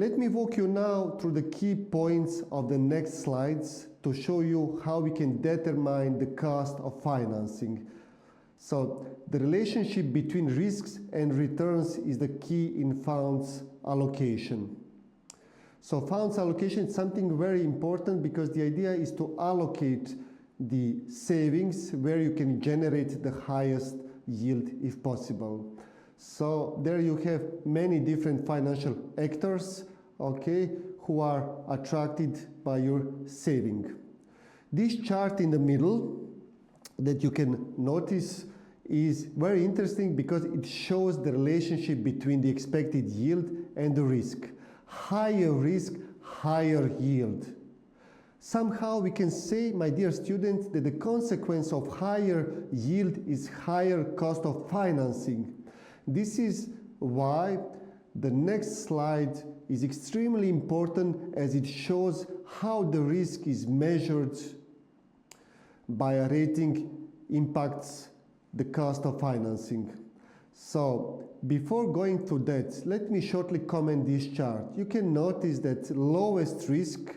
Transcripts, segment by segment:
Let me walk you now through the key points of the next slides to show you how we can determine the cost of financing. So the relationship between risks and returns is the key in funds allocation. So funds allocation is something very important because the idea is to allocate the savings where you can generate the highest yield if possible. So there you have many different financial actors, okay, who are attracted by your saving. This chart in the middle that you can notice is very interesting because it shows the relationship between the expected yield and the risk. Higher risk, higher yield. Somehow we can say, my dear students, that the consequence of higher yield is higher cost of financing. This is why the next slide is extremely important, as it shows how the risk is measured by a rating impacts the cost of financing. So before going to that, let me shortly comment this chart. You can notice that lowest risk,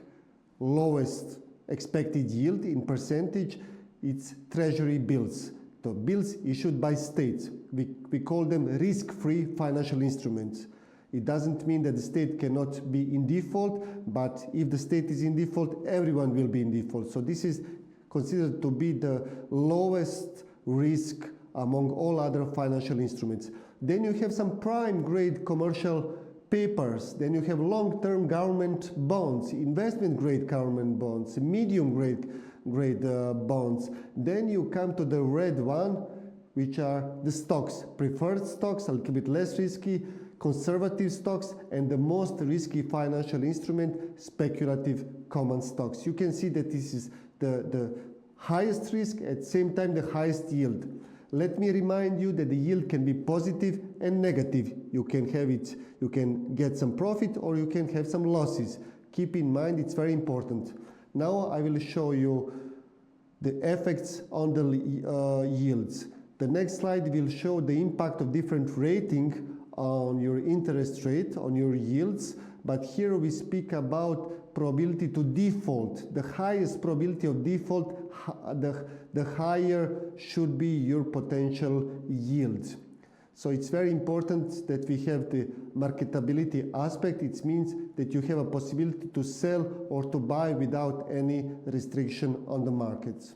lowest expected yield in percentage, it's treasury bills. So bills issued by states. We call them risk-free financial instruments. It doesn't mean that the state cannot be in default, but if the state is in default, everyone will be in default. So this is considered to be the lowest risk among all other financial instruments. Then you have some prime grade commercial papers. Then you have long-term government bonds, investment grade government bonds, medium grade bonds. Then you come to the red one, which are the stocks, preferred stocks, a little bit less risky, conservative stocks, and the most risky financial instrument, speculative common stocks. You can see that this is the highest risk, at the same time the highest yield. Let me remind you that the yield can be positive and negative. You can have it, you can get some profit or you can have some losses. Keep in mind, it's very important. Now I will show you the effects on the yields. The next slide will show the impact of different rating on your interest rate, on your yields, but here we speak about probability to default. The highest probability of default, the higher should be your potential yield. So it's very important that we have the marketability aspect. It means that you have a possibility to sell or to buy without any restriction on the markets.